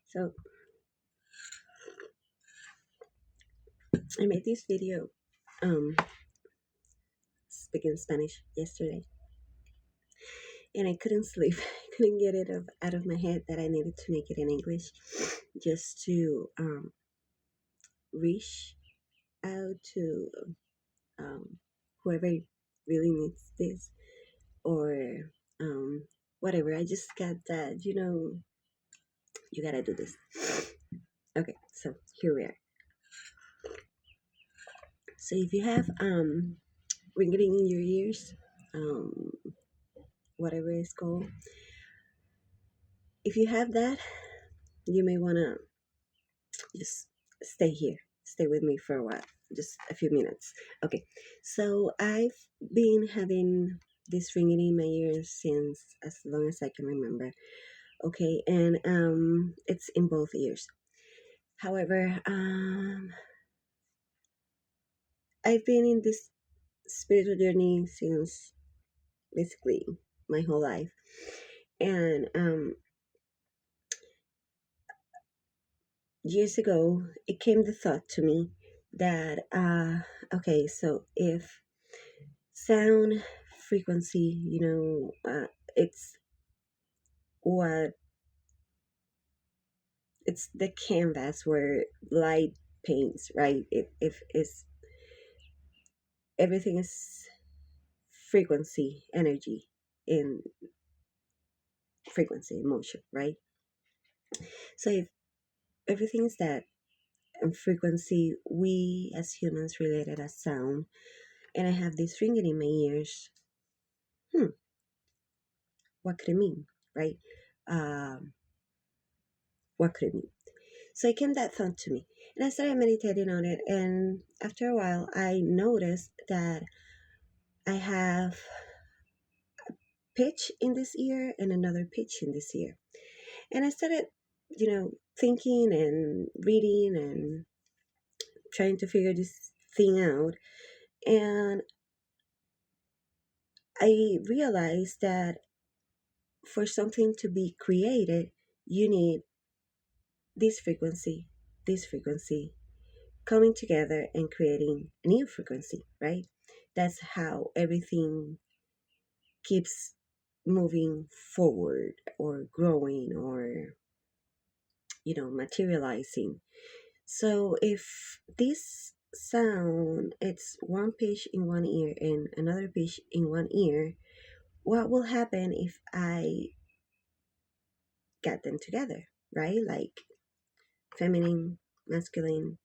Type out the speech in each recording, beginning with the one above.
So I made this video speaking Spanish yesterday, and I couldn't sleep. I couldn't get it out of my head that I needed to make it in English just to reach out to um, whoever really needs this or whatever. I just got that, you gotta do this. Okay, so here we are. So if you have ringing in your ears, um, whatever it's called, if you have that, you may want to just stay here, stay with me for a while, just a few minutes. Okay, so I've been having this ringing in my ears since as long as I can remember. Okay, and it's in both ears. However, I've been in this spiritual journey since basically my whole life, and years ago it came the thought to me that okay, so if sound frequency, it's what it's the canvas where light paints, right? If it's everything is frequency, energy in frequency, emotion, right? So if everything is that and frequency, we as humans related as sound, and I have this ringing in my ears. What could it mean, right? Um, what could it mean? So it came that thought to me, and I started meditating on it. And after a while, I noticed that I have pitch in this ear and another pitch in this ear. And I started, thinking and reading and trying to figure this thing out. And I realized that for something to be created, you need this this frequency coming together and creating a new frequency, right? That's how everything keeps moving forward or growing or, materializing. So if this sound, it's one pitch in one ear and another pitch in one ear, what will happen if I get them together, right? Like feminine, masculine,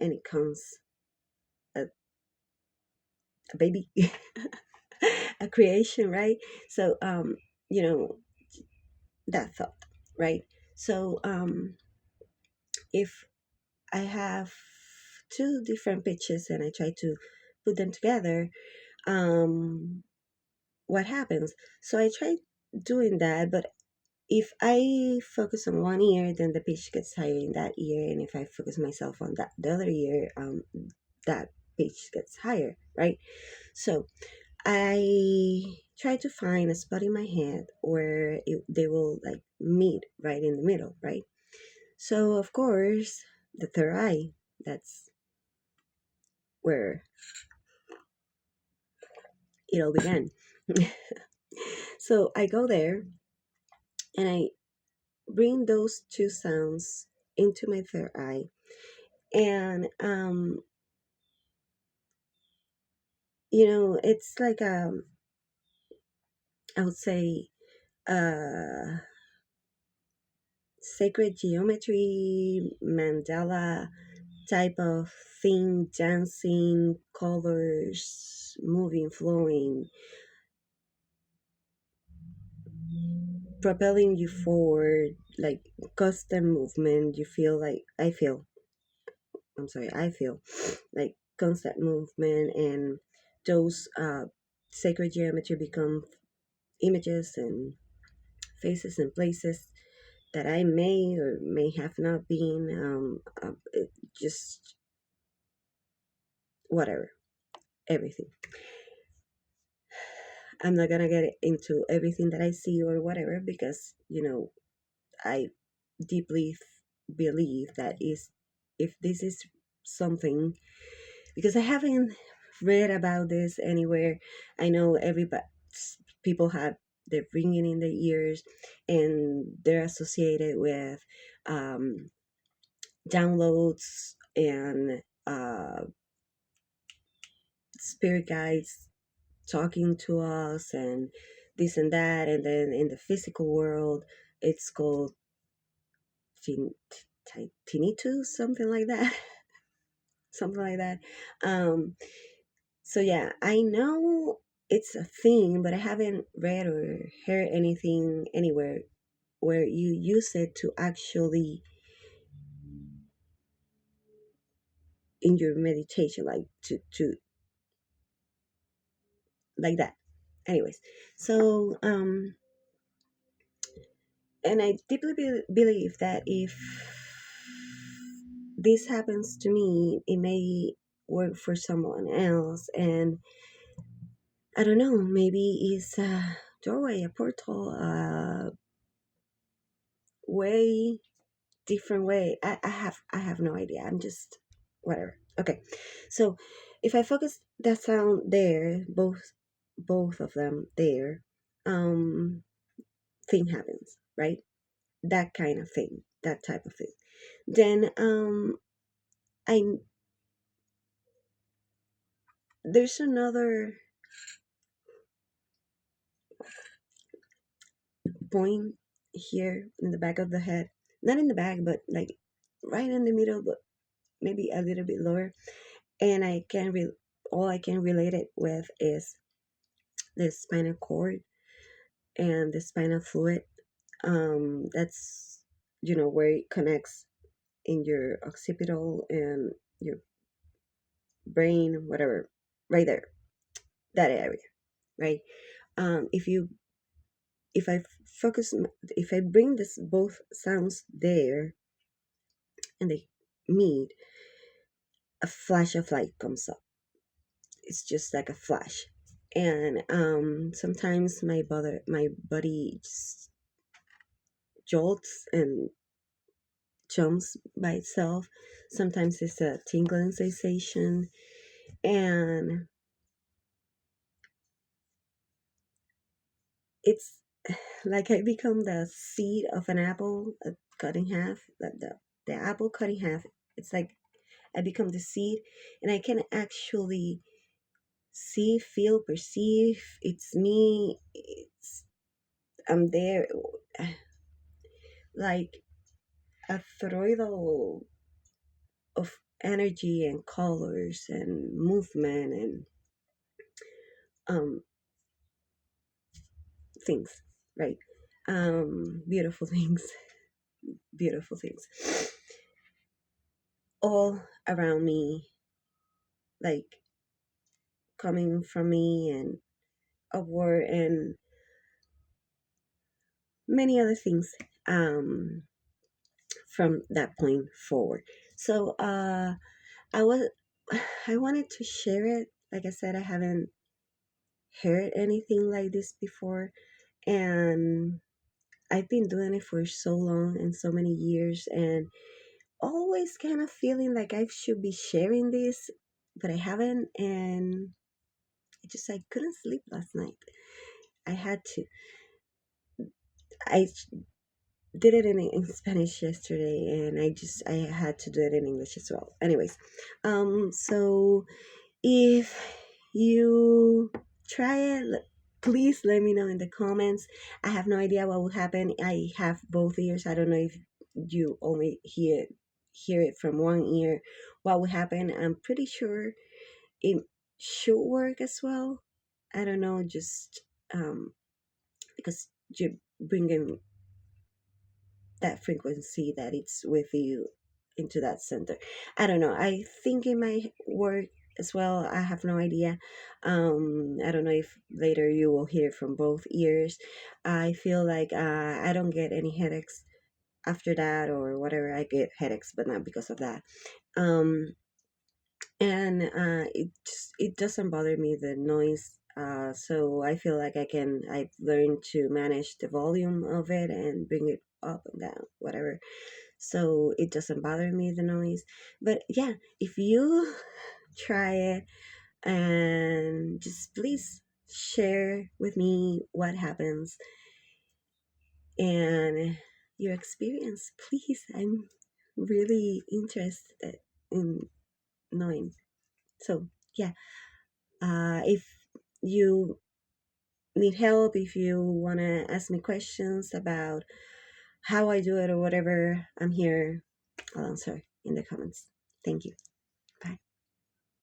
and it comes a, a baby, a creation, right? So, you know, that thought, right? So, if I have two different pitches and I try to put them together, um, what happens? So I tried doing that, but if I focus on one ear, then the pitch gets higher in that ear, and if I focus myself on the other ear, that pitch gets higher, right? So I try to find a spot in my head where they will like meet right in the middle, right? So of course, the third eye, that's where it all began. So I go there and I bring those two sounds into my third eye, and it's like I would say sacred geometry mandala type of thing, dancing, colors, moving, flowing, propelling you forward, like constant movement. You feel like I feel like constant movement, and those sacred geometry become images and faces and places that I may or may have not been, just whatever, everything. I'm not gonna get into everything that I see or whatever because I deeply believe that is, if this is something, because I haven't read about this anywhere. I know everybody, people have their ringing in their ears, and they're associated with um, downloads and spirit guides talking to us and this and that. And then in the physical world, it's called tinnitus, something like that. Something like that. Um, so yeah, I know it's a thing, but I haven't read or heard anything anywhere where you use it to actually in your meditation, like to like that. Anyways, so and I deeply believe that if this happens to me, it may work for someone else. And I don't know, maybe it's a doorway, a portal, a way, different way. I have no idea. I'm just whatever. Okay. So if I focus that sound there, both of them there, um thing happens, right? That kind of thing, that type of thing. Then I there's another point here in the back of the head. Not in the back, but like right in the middle, but maybe a little bit lower. And all I can relate it with is the spinal cord and the spinal fluid. That's where it connects in your occipital and your brain, whatever, right there, that area, right? If you if I focus, if I bring this both sounds there and they meet, a flash of light comes up. It's just like a flash, and sometimes my body just jolts and jumps by itself. Sometimes it's a tingling sensation, and it's like I become the seed of an apple cut in half. The apple cut in half. It's like I become the seed, and I can actually see, feel, perceive. It's me. I'm there, like a toroidal of energy and colors and movement and um things, right? Beautiful things, beautiful things all around me, like coming from me and upward and many other things um from that point forward. So I was I wanted to share it. Like I said, I haven't heard anything like this before, and I've been doing it for so long and so many years, and always kind of feeling like I should be sharing this, but I haven't, and I couldn't sleep last night. I had to. I did it in Spanish yesterday, and I had to do it in English as well. Anyways, so if you try it, please let me know in the comments. I have no idea what will happen. I have both ears. I don't know if you only hear it from one ear. What will happen? I'm pretty sure it should work as well. I don't know, just because you bring in that frequency that it's with you into that center. I don't know. I think it might work as well. I have no idea. I don't know if later you will hear from both ears. I feel like I don't get any headaches after that or whatever. I get headaches, but not because of that. Um, and it doesn't bother me, the noise So I feel like I've learned to manage the volume of it and bring it up and down, whatever. So it doesn't bother me, the noise. But yeah, if you try it, and just please share with me what happens and your experience, please. I'm really interested in knowing. So yeah, if you need help, if you want to ask me questions about how I do it or whatever, I'm here. I'll answer in the comments. Thank you.